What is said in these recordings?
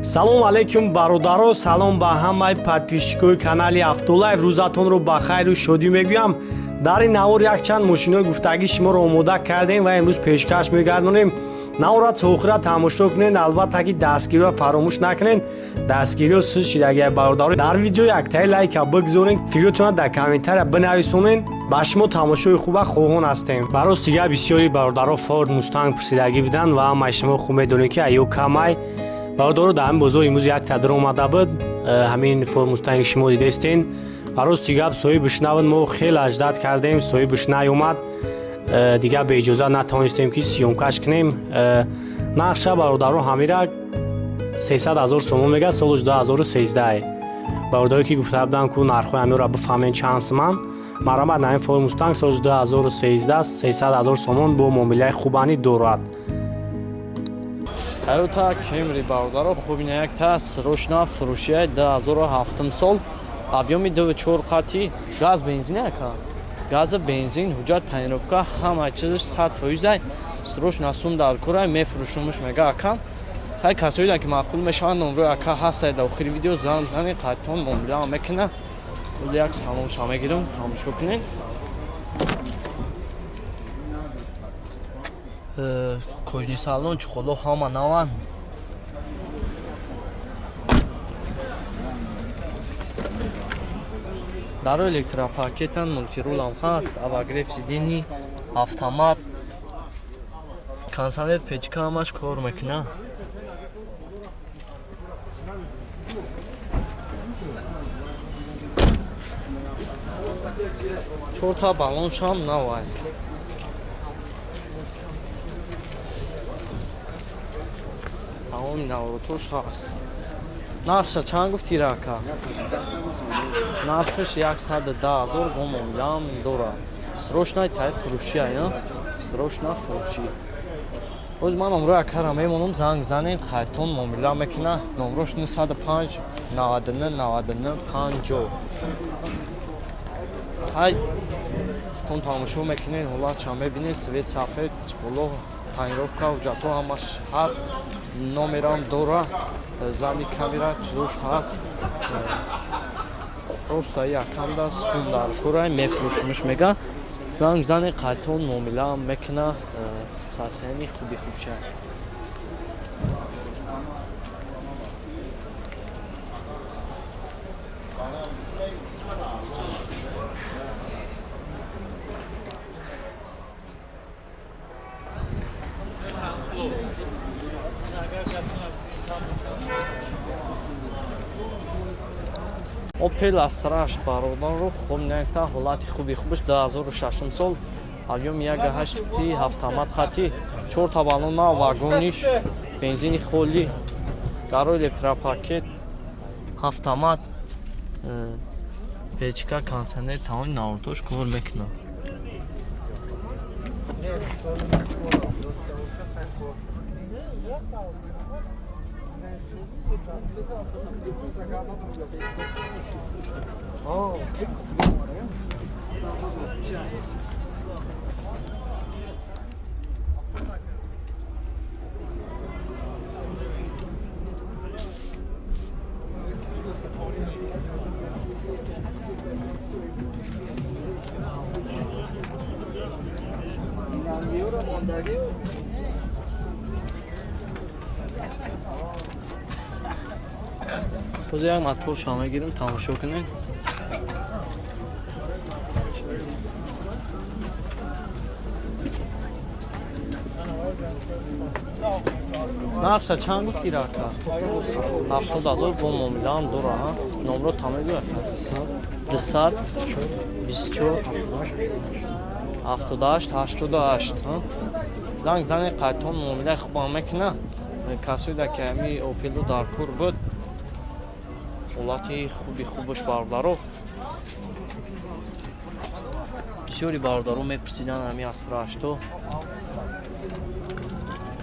салом алейкум бародаро, салом ба ҳамаи подписчикои канали Автолайв. рӯзатонро ба хайру шодӣ мегӯям. дар ин навор якчанд мошинои гуфтагӣ шуморо омода кардем ва имрӯз пешкаш мегардонем. наворро то охира тамошо кунед. албатта ки дастгириро фаромӯш накунед. дастгириро сӯз шидагиҳои бародаро дар видео яктаи лайка бигзоред, фикротонро дар комментария бинависонед. ба шумо тамошои хуба хоҳон ҳастем. барост дига бисёри бародаро Ford Mustang пурсидагӣ буданд ва ҳамаи шумо хуб медонед ки айё камай бародаро дар ҳамин бозор имрӯз якта даромада буд. ҳамин Ford Mustang шумо дидестен. барости гап соҳиби шунавад мо хеле аҷдад кардем, соҳиби шуна омад. дига беиҷозат натавонистем ки сиёмкаш кунем. нақша бародаро ҳамира 300 000 сомон мега, солаш 2013. бародаро ки гуфта буданд ку нархои ҳамиро бифаҳмем чанд сомон. марамад ҳамин Ford Mustang солаш 2013 300 000 сомон бо муомилаи хубанӣ дорад. Toyota Camry бародаро хубина якта срочна фурӯшияи 2007 сол, объёми 2.4 қати, газ бензин яка. Газа бензин, ҳуҷҷат таъинировка, ҳама чизаш 100%. Срочна сум дар кора мефурӯшумш мега ака. Хай касоида ки маъқул мешаванд номро ака ҳаст дар охири видео занг занед, қайтон муомила мекунад. Рӯзи як саломша мегирам, тамошо кунед. Кожни салон чуқуло ҳама наван. дар электропакетан мултирулам ҳаст, авагреф сидени, автомат, консолет печка ҳамаш кор мекуна. чорта балоншам навай. наворотош ҳаст. нарша чанд гуфти рака? нархиш 110 000 бо муомилаам дорад. срочнаи таъин фурӯшия, срочна фурӯшӣ. оз ман номро якара мемонам, занг занед, қайтон муомила мекуна. номрош 95 99 99 50. ҳай тон тамошо мекунед, ҳолатча мебинед, свет сафед, чуқуло таъинировка, ҳуҷҷатҳо ҳамаш ҳаст. номерам дора, зали камера чизош ҳаст. просто якамда сум дар кора мефурӯшимш мега. занг зане қайтон муомила мекуна. сасияни хуби хубша. Opel Astra бародаро хуб некта ҳолати хуби хубаш 2006 сол, объёми 1.8 қати, автомат қати, 4 балона, вагониш, бензини холӣ, дарои электропакет, автомат, печка, консонер, тамоми наворотош кор мекуна. ҳозир як моторша мегирем, тамошо кунед. нақша чанд гуфти рака? 70 000 бо муомилаам дора. номро тамегӯ ака? 200 24 78 88. занг зане қайтон муомилаи хубам мекуна. касоида ки ҳами Opel дар кор буд, ҳолати хуби хубаш бародаро. бисёри бародаро мепурсидан ҳами Astra 8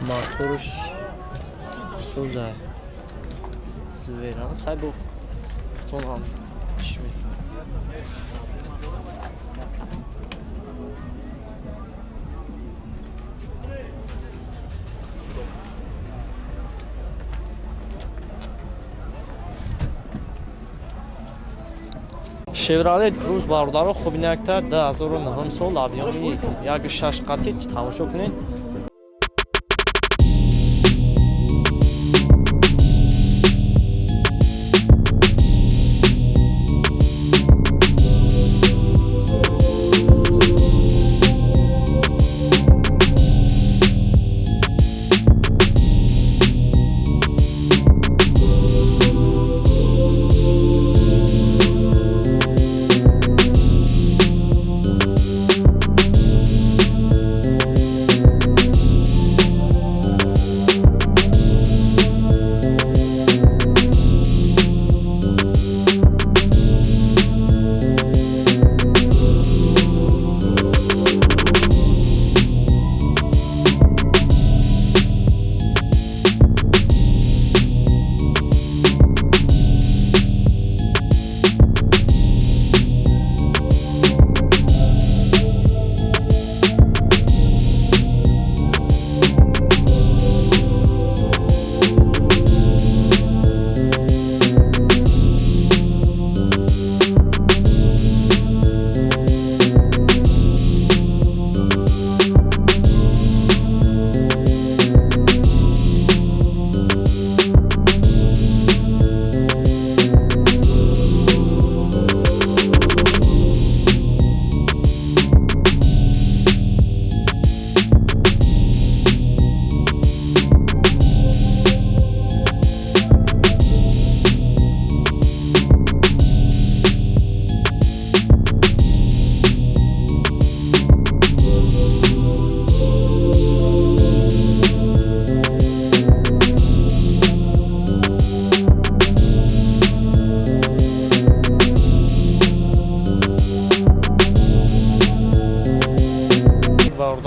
моторш сӯзай зверан хай бо хутонам чӣ мекунад. Chevrolet Cruze бародаро хубинакта 2009 сол объеми 1.6 қати тамошо кунед.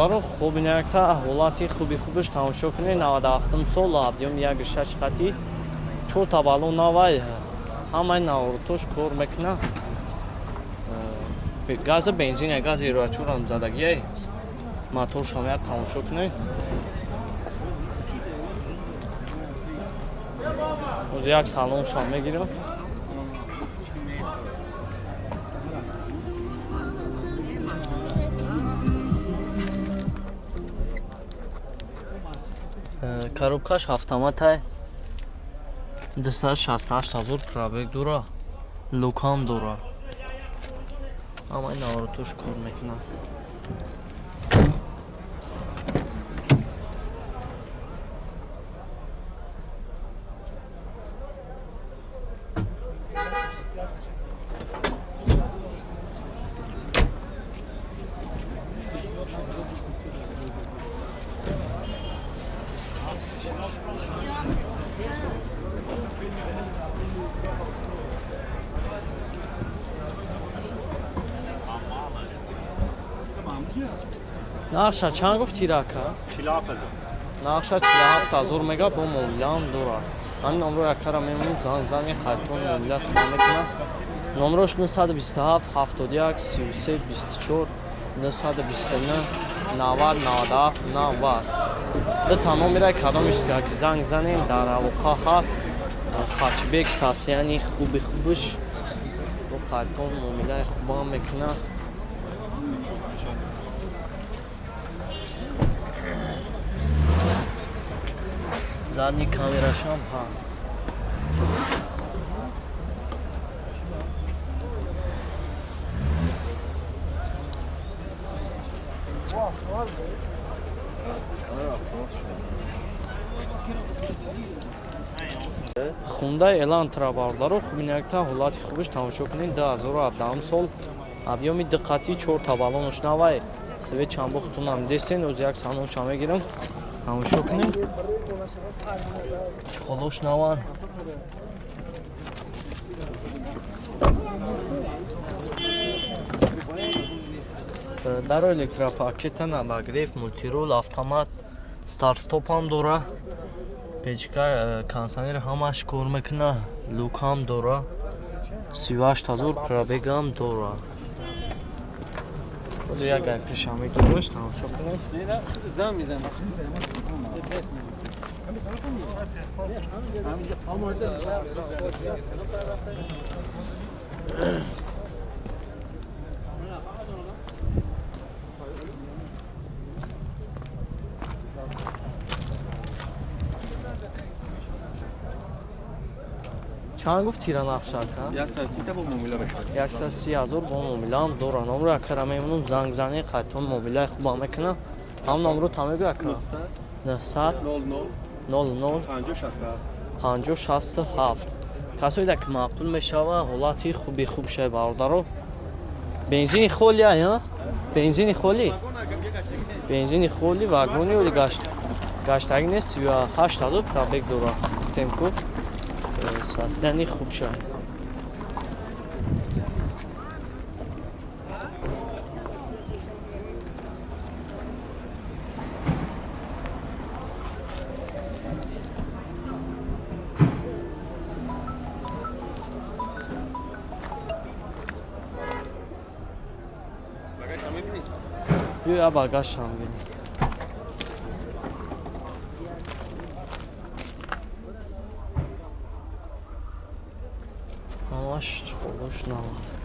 бародаро хубинакта аҳволати хубиш тамошо кунед. 97 сол объеми 1.6 қати 4 табалон навай ҳамаи наворотош кор мекунад. гази бензин гази 4 задагие мотор шамояд тамошо кунед. ҳозир як салон шам мегирам. коробкаш автоматай 268 000 пробег дора, лукам дора. ҳамаи наворотош кор мекунад. нақша чанд гуфти рака? 47,000. нақша 47,000 мега бо муомилаам дорад. ҳамин номро яккара мемонем занги қайтон муомилат мекунад. номрош 927 71 33 24 929 90 97 90. ду номераи кадомиш яки занг занем дар алоқа ҳаст. хаҷбек сасияни хубиш бо қайтон муомилаи хубам мекунад. задни камерашам ҳаст. хундай элантра бародаро хубинакта ҳолати хубиш тамошо кунед. 2017 сол объеми диққати 4 табалонаш навай свет чамбухтунам десен. ӯзи як салонша мегирам тамошо кунед. чухолош наван дар электропакетан обогрев мультирол автомат старт-стопам дора. печка кондиционер ҳамаш кор мекунад. лукам дора. 38,000 пробегам дора. як гайпиша мегираш тамошо кунед. Зам мизанам. چند گفت تیران افشار کن؟ 130 تا با مومیلا بشه 130,000 با مومیلا هم دوران نمره اکرا میمونم زنگ زنی قطعا مومیلا خوب هم میکنم هم نمرو تمه بیا اکرا 900 00 50 67 کسایی که معقول میشوه حالتی خوبی خوب شه باردارو بنزین خولی ها بنزین خولی بنزین خولی واگونی ولی گشتگی نیست 38,000 پرابیک دوران تمکو ساسلانی خوب شه بیا باگاش هم بینیم همش چقدرش نمید